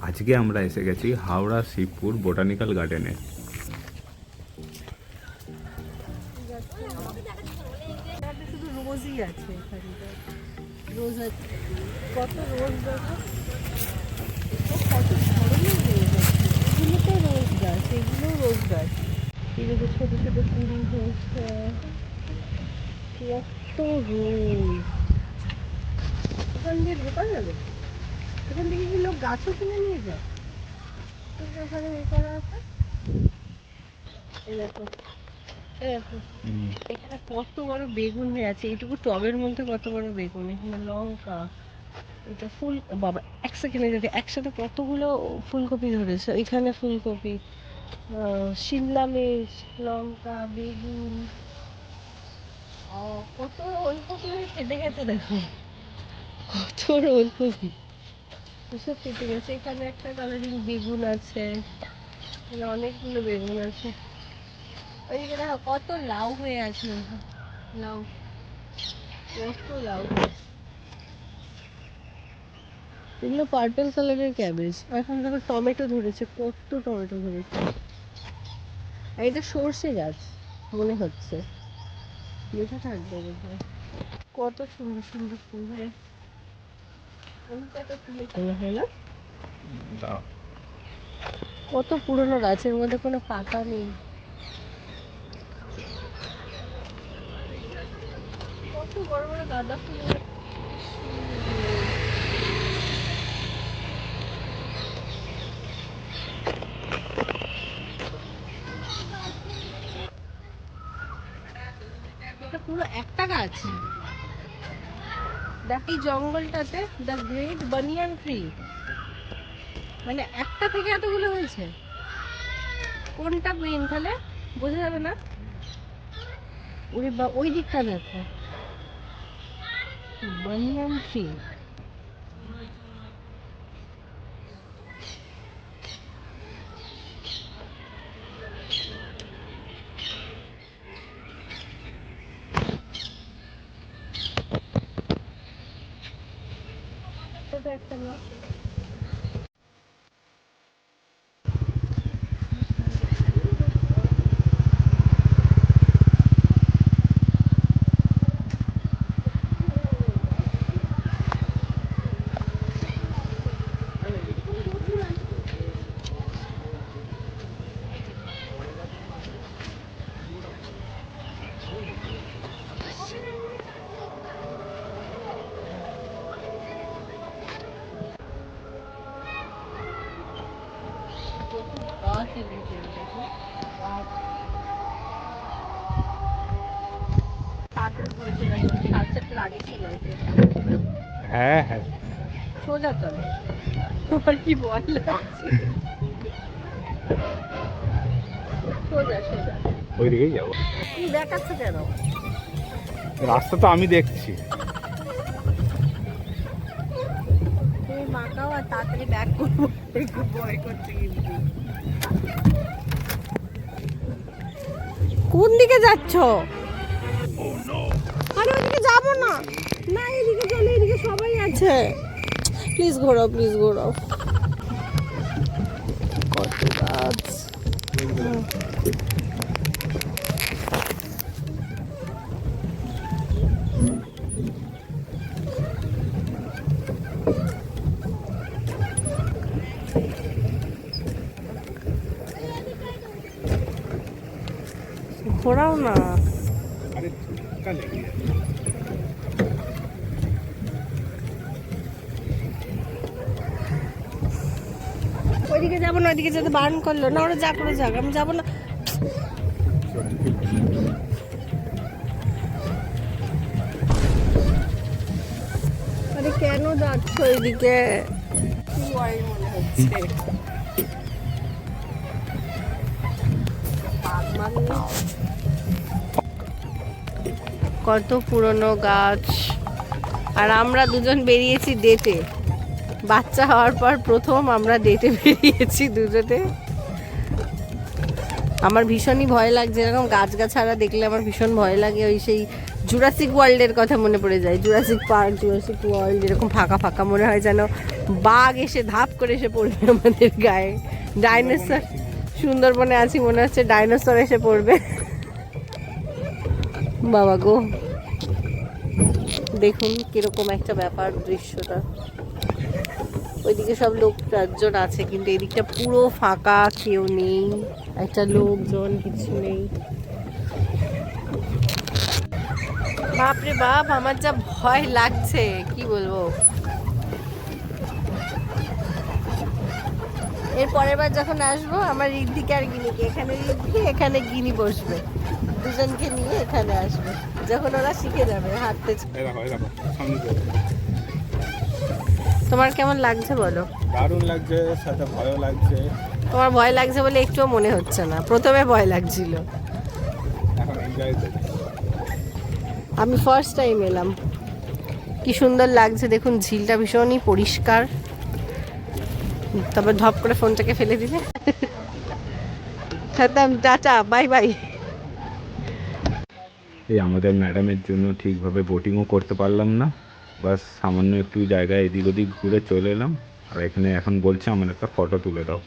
আজকে আমরা এসে গেছি হাওড়া শিবপুর বোটানিক্যাল গার্ডেনে। শুধু রোজই আছে এখানটা, রোজ আছে, কত রোজ দেখো, কত ধরনের রোজ আছে। এগুলো তো রোজ গাছ, এগুলো রোজ গাছ। এগুলো ছোট ছোট কুড়ি হয়েছে, কত রোজ। এখান দিয়ে ঢোকা যাবে, এখান থেকে কি লোক গাছও কিনে নিয়ে যায়? ওখানে এ করা আছে, এই দেখো, এই দেখো, এখানে কত বড় বেগুন হয়ে আছে, এইটুকু টবের মধ্যে কত বড় বেগুন। এখানে লঙ্কা, এটা ফুল, বাবা এক সেকেন্ডে যদি একসাথে কতগুলো ফুলকপি ধরেছে। এখানে ফুলকপি, শিমলা মির্চ, লঙ্কা, বেগুন, কত ওলকপি ফেটে গেছে দেখো, কত ওলকপি এসব ফেটে গেছে। এখানে একটা কালারিং বেগুন আছে, এখানে অনেকগুলো বেগুন আছে। ওইদিকে দেখো কত লাউ হয়ে আছে, লাউ, কত লাউ। এগুলো পার্পল কালারের ক্যাবেজ। এখন দেখো টমেটো ধরেছে, কত টমেটো ধরেছে। আর এটা সর্ষে গাছ মনে হচ্ছে, লেখা থাকবে বোধহয়। কত সুন্দর সুন্দর ফুল হয়, কত পুরনো গাছের মধ্যে কোনো পাতা নেই। কত বড় বড় গাঁদা ফুল। এটা পুরো একটা গাছ। দেখ এই জঙ্গলটাতে দ্য গ্রেট বানিয়ান ট্রি, মানে একটা থেকে এতগুলো হয়েছে। কোনটা মেন তাহলে বোঝা যাবে না। ওরে বা ওই দিকটা দেখো, বানিয়ান ট্রি। একটা না, হ্যাঁ হ্যাঁ, সোজা চলে, তোমার কি বল লাগছে? সোজা সোজা, ওইদিকেই যাবো। তুমি দেখাচ্ছ কেন? রাস্তা তো আমি দেখছি। তুমি মাকাও আর তাড়াতাড়ি ব্যাক করবো, একটু ভয় করছে কিন্তু। কোন দিকে যাচ্ছ? আরে ওইদিকে যাবো না, না এদিকে চলে, এদিকে সবাই আছে। প্লিজ ঘোরাও, প্লিজ ঘোরাও। কত গাছ, ঘোরাও না। আরে ধাক্কা লেগে যাচ্ছে। ওইদিকে যাবো না, ওইদিকে যেতে বারণ করলো না, ওরা যা করে যাক, আমি যাবো না। আরে কেন যাচ্ছ ওইদিকে? মনে হচ্ছে কত পুরনো গাছ। আর আমরা দুজন বেরিয়েছি ডেটে, বাচ্চা হওয়ার পর প্রথম আমরা ডেটে বেরিয়েছি দুজনে। আমার ভীষণই ভয় লাগছে, এরকম গাছগাছাড়া দেখলে আমার ভীষণ ভয় লাগে। ওই সেই জুরাসিক ওয়ার্ল্ডের কথা মনে পড়ে যায়, জুরাসিক পার্ক, জুরাসিক ওয়ার্ল্ড, এরকম ফাঁকা ফাঁকা মনে হয় যেন বাঘ এসে ধাপ করে এসে পড়বে আমাদের গায়ে। ডাইনোসর, সুন্দরবনে আছি মনে হচ্ছে ডাইনোসর এসে পড়বে। বাবা গো, দেখুন কিরকম একটা ব্যাপার দৃশ্যটা। ওইদিকে সব লোক একজন আছে, কিন্তু এদিকটা পুরো ফাঁকা, কেউ নেই, একটা লোকজন কিছু নেই। বাপরে বাপ, আমার যা ভয় লাগছে কি বলবো। এর পরের বার যখন আসবো আমার ঋদ্ধিকে আর গিনিকে, এখানে ঋদ্ধি এখানে গিনি বসবে, দুজনকে নিয়ে এখানে আসবে যখন ওরা শিখে যাবে হাঁটতে। তোমার কেমন লাগছে বলো? দারুণ লাগছে, সাথে ভয়ও লাগছে। তোমার ভয় লাগছে বলে একটুও মনে হচ্ছে না, প্রথমে ভয় লাগছিল। এখন এনজয় করছি। আমি ফার্স্ট টাইম এলাম, কি সুন্দর লাগছে দেখুন, ঝিলটা ভীষণই পরিষ্কার। তারপর ধপ করে ফোনটাকে ফেলে দিলে। Tata, bye bye. এই আমাদের ম্যাডামের জন্য ঠিকভাবে বোটিংও করতে পারলাম না, বাস সামান্য একটু জায়গায় এদিক ওদিক ঘুরে চলে এলাম। আর এখানে এখন বলছে আমার একটা ফটো তুলে দাও।